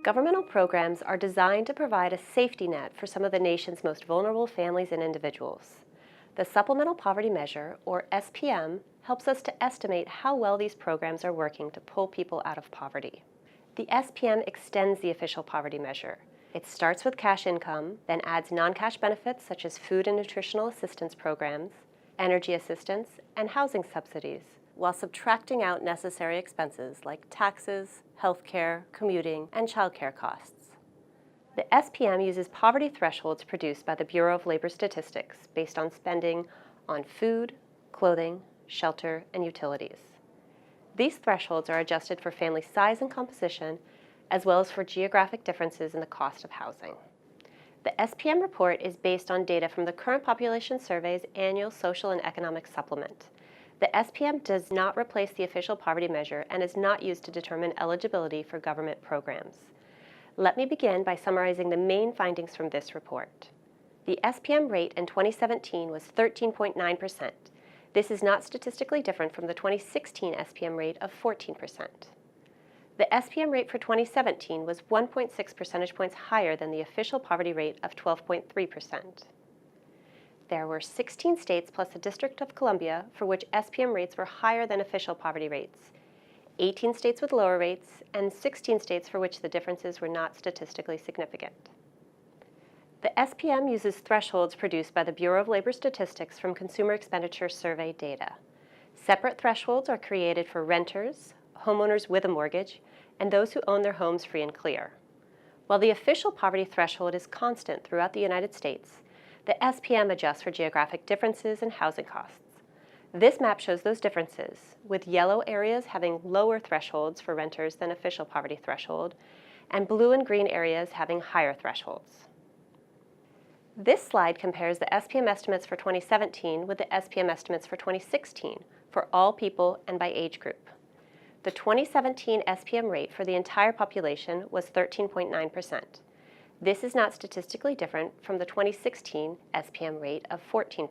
Governmental programs are designed to provide a safety net for some of the nation's most vulnerable families and individuals. The Supplemental Poverty Measure, or SPM, helps us to estimate how well these programs are working to pull people out of poverty. The SPM extends the official poverty measure. It starts with cash income, then adds non-cash benefits such as food and nutritional assistance programs, energy assistance, and housing subsidies, while subtracting out necessary expenses like taxes, healthcare, commuting, and childcare costs. The SPM uses poverty thresholds produced by the Bureau of Labor Statistics based on spending on food, clothing, shelter, and utilities. These thresholds are adjusted for family size and composition, as well as for geographic differences in the cost of housing. The SPM report is based on data from the Current Population Survey's annual Social and Economic Supplement. The SPM does not replace the official poverty measure and is not used to determine eligibility for government programs. Let me begin by summarizing the main findings from this report. The SPM rate in 2017 was 13.9%. This is not statistically different from the 2016 SPM rate of 14%. The SPM rate for 2017 was 1.6 percentage points higher than the official poverty rate of 12.3%. There were 16 states plus the District of Columbia for which SPM rates were higher than official poverty rates, 18 states with lower rates, and 16 states for which the differences were not statistically significant. The SPM uses thresholds produced by the Bureau of Labor Statistics from Consumer Expenditure Survey data. Separate thresholds are created for renters, homeowners with a mortgage, and those who own their homes free and clear. While the official poverty threshold is constant throughout the United States, the SPM adjusts for geographic differences in housing costs. This map shows those differences, with yellow areas having lower thresholds for renters than official poverty threshold, and blue and green areas having higher thresholds. This slide compares the SPM estimates for 2017 with the SPM estimates for 2016 for all people and by age group. The 2017 SPM rate for the entire population was 13.9%. This is not statistically different from the 2016 SPM rate of 14%.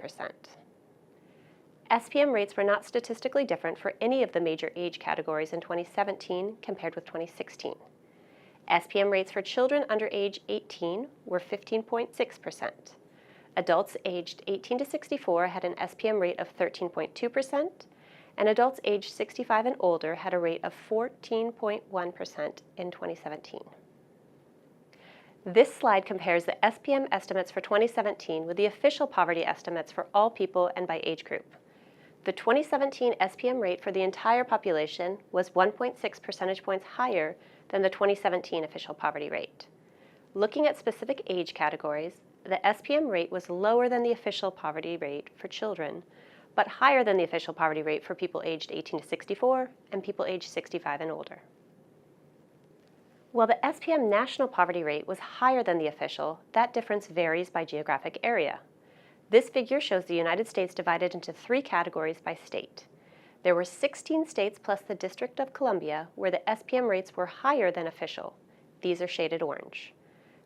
SPM rates were not statistically different for any of the major age categories in 2017 compared with 2016. SPM rates for children under age 18 were 15.6%. Adults aged 18 to 64 had an SPM rate of 13.2%, and adults aged 65 and older had a rate of 14.1% in 2017. This slide compares the SPM estimates for 2017 with the official poverty estimates for all people and by age group. The 2017 SPM rate for the entire population was 1.6 percentage points higher than the 2017 official poverty rate. Looking at specific age categories, the SPM rate was lower than the official poverty rate for children, but higher than the official poverty rate for people aged 18 to 64 and people aged 65 and older. While the SPM national poverty rate was higher than the official, that difference varies by geographic area. This figure shows the United States divided into 3 categories by state. There were 16 states plus the District of Columbia where the SPM rates were higher than official. These are shaded orange.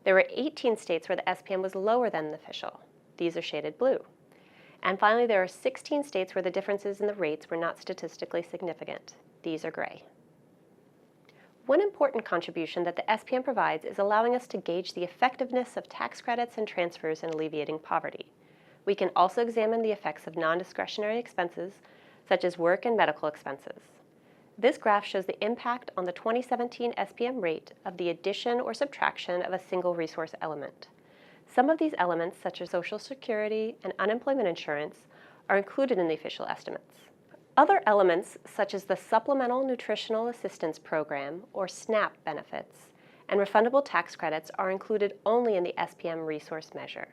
There were 18 states where the SPM was lower than the official. These are shaded blue. And finally, there are 16 states where the differences in the rates were not statistically significant. These are gray. One important contribution that the SPM provides is allowing us to gauge the effectiveness of tax credits and transfers in alleviating poverty. We can also examine the effects of non-discretionary expenses, such as work and medical expenses. This graph shows the impact on the 2017 SPM rate of the addition or subtraction of a single resource element. Some of these elements, such as Social Security and unemployment insurance, are included in the official estimates. Other elements, such as the Supplemental Nutritional Assistance Program, or SNAP benefits, and refundable tax credits are included only in the SPM resource measure.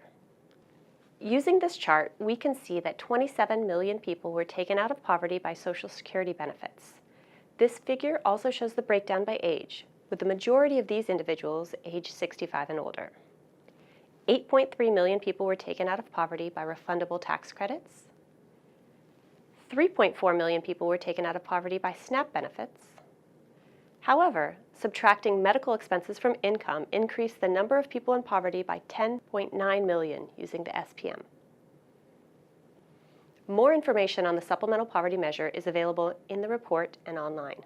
Using this chart, we can see that 27 million people were taken out of poverty by Social Security benefits. This figure also shows the breakdown by age, with the majority of these individuals aged 65 and older. 8.3 million people were taken out of poverty by refundable tax credits. 3.4 million people were taken out of poverty by SNAP benefits. However, subtracting medical expenses from income increased the number of people in poverty by 10.9 million using the SPM. More information on the supplemental poverty measure is available in the report and online.